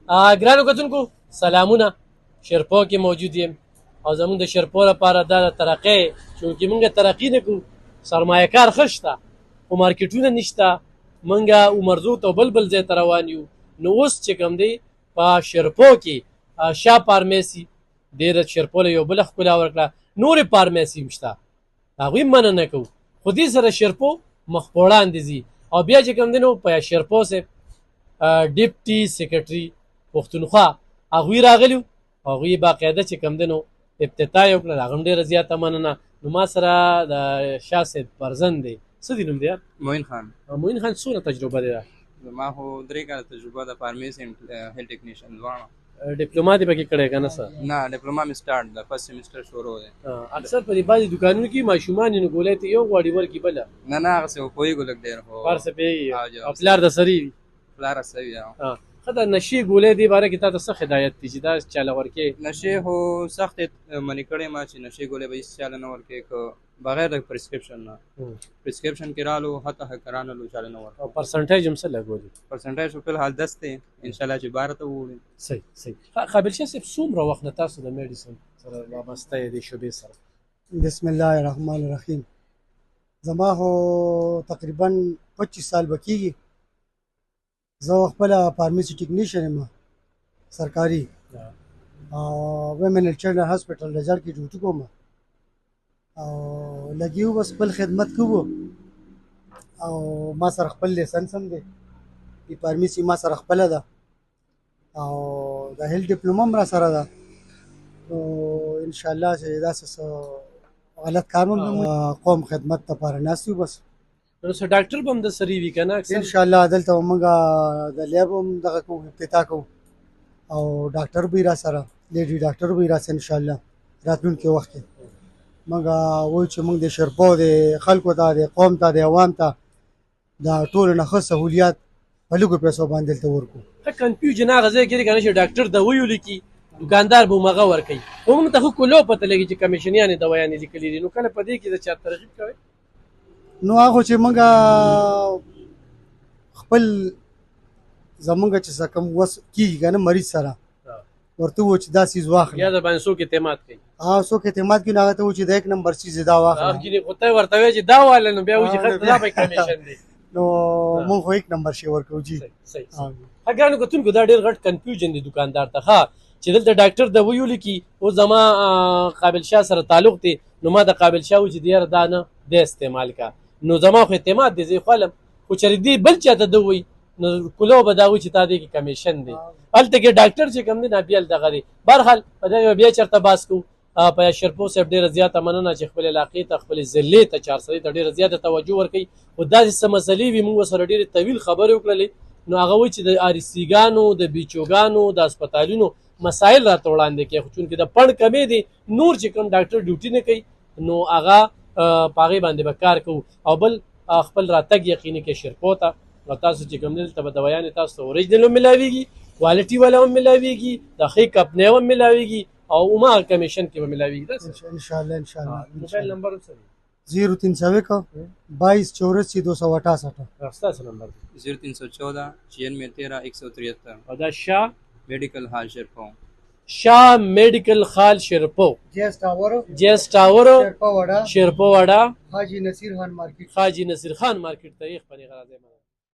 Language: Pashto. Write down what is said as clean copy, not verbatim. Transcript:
ګرانو کتونکو سلامونه، شیرپو کې موجود یم او زمونږ د شیرپو لپاره دا د ترقۍ چونکې مونږ ترقي نه کوو، سرمایه کار ښه شته خو مارکیټونه نشته، مونږ عمرزو ته بل بل ځای ته روان یو. نو اوس چې کوم دی په شیرپو کې شا فارمیسي ډېره شیرپو له یو بله ښکلا ورکړه، نورې فارمیسي هم شته، هغوی منع نه کوو، خو دې سره شیرپو مخ په وړاندې ځي. او بیا چې کوم دی نو په شیرپو صاحب ډیپټي سیکرټري پښتونخوا هغوی راغلي وو، هغوی باقاعده چې کوم دی نو افتتاح یې وکړه، هغه هم ډېره زیاته مننه. نو ما سره د شاه صاحب فرزند دی، څه دی نوم دی یار؟ معین خان. معین خان څونه تجربه دی؟ زما خو 3 کاله تجربه د فارمیسي هیل ټیکنیشن دواړه. ډیپلوما دی پکې کړی که نه څه؟ نه ډیپلوما مې سټارټ ده، فرست سیمسټر شروع دی. اکثر په دې بعضې دوکانونو کې ماشومان یې نو ګولۍ ته یو غواړي ورکړي بله. نه نه هغسې خو پوهېږو لږ ډېر خو هر څه پوهېږي او پلار د سري وي. پلار سوي ښه د نشې ګولۍ دې باره کې تا ته څه هدایت دی چې دا چاله ورکې؟ نشې خو سخت منې کړی ما چې نشې ګولۍ به هېڅ چاله نه ورکې که بغیر د پرسکرپشن نه. پرسکرپشن کې رالو حتی حکرانه لو چاله نه ورکړه. او پرسنټیج هم څه لګولي؟ پرسنټیج خو فلحال 10 دی، انشاءالله چې 12 ته ووړي. صحیح. قابل شاه صاحب څومره وخت نه تاسو د میډیسن سره وابسته یې دې شعبې سره؟ بسم الله الرحمن الرحیم. زما خو تقریبا 25 سال به کېږي. زه خپله فارمیسي ټیکنیشن یم سرکاري، ویمن اینډ چلډرن هاسپټل رجاړ کې ډیوټي کوم او لګي وو، بس خپل خدمت کوو. او ما سره خپل لیسنس هم دی، د فارمیسي ما سره خپله ده او د هیل ډیپلوما هم را سره ده. نو انشاءالله چې داسې څه غلط کار هم قوم خدمت لپاره ناست یو. بس نو څه ډاکټر به هم د سري وي که نه؟ انشاءالله دلته به موږ د لیب هم دغه کوو، افتتاح کوو او ډاکټر به یې را سره لیډي ډاکټر به یې راسه انشاءالله راتلونکي وخت کې. موږ وایو چې موږ د شیرپو د خلکو ته د قوم ته د عوام ته د ټولو نه ښه سهولیات په لږو پیسو باندې دلته ورکړو. ښه کنفیوژن هغه ځای کې دی که نه چې ډاکټر دوا ولیکي دوکاندار به هم هغه ورکوي، خو موږ ته خو کلو پته لګي چې کمیشنیانې دوایانې لیکلي دي، نو کله په دې کې د چا ترغیب کوئ؟ نو هغه چې موږ خپل زمونږ چې څه کوم وس کېږي که نه مریض سره ورته وو چې دا څیز واخلي، یا د باندې څوک اعتماد کوي؟ څوک اعتماد کوي نو هغه ته وو چې د 1 نمبر څیز دا واخله. خو ته ورته وایې چې دا واله، نو بیا وایي چې دا به کمیشن دی. نو مونږ خو 1 نمبر شی ورکوو. جی صحیح. ګرانو کتونکو دا ډېر غټ کنفیوژن دی دوکاندار ته، ښه چې دلته ډاکټر د ویو لیکي، اوس زما قابل شاه سره تعلق دی، نو ما د قابل شاه وایي چې د یاره دا نه دی استعمال کا، نو زما خو اعتماد دی زه یې خولم، خو چېرې دې بل چا ته ده وایي نو کلو به دا وایي چې تا دې کې کمیشن دی، هلته کې ډاکټر چې کوم دی نه بیا دغه دی. بهرحال په دې بیا چېرته بحث کوو. په شیرپو صاحب ډېره زیاته مننه چې خپلې علاقې ته خپلې ضلعې ته چارسدۍ ته ډېره زیاته توجه ورکوي. خو داسې څه مسلې وي موږ ورسره ډېرې طویل خبرې وکړلې، نو هغه وایي چې د آرسیګانو د بیچوګانو د هسپتالونو مسایل راته وړاندې کوي، خو چونکې د پڼ کمې دی نور چې کوم ډاکټر ډیوټي نه کوي نو هغه په هغې باندې به کار کوو. او بل خپل راتګ یقیني کړئ شیرپو ته، او تاسو چې کوم دلته به دوایانې تاسو ته اوریجنل هم ملاویږي، کوالټي والا هم ملاویږي، د ښې کمپنۍ هم ملاویږي او عمر کمیشن کې به ملاویږي. انشاءالله موبایل نمبر هم څه دی؟ 0301 22 84 268. ستاسو نمبر 0314 96 173. او دا شاه میډیکل هال شیرپو، شاه میډیکل خال شیرپو، جیس ټاور شیرپو وډا، حاجی نصیر خان مارکیټ ته یې خپلې غرض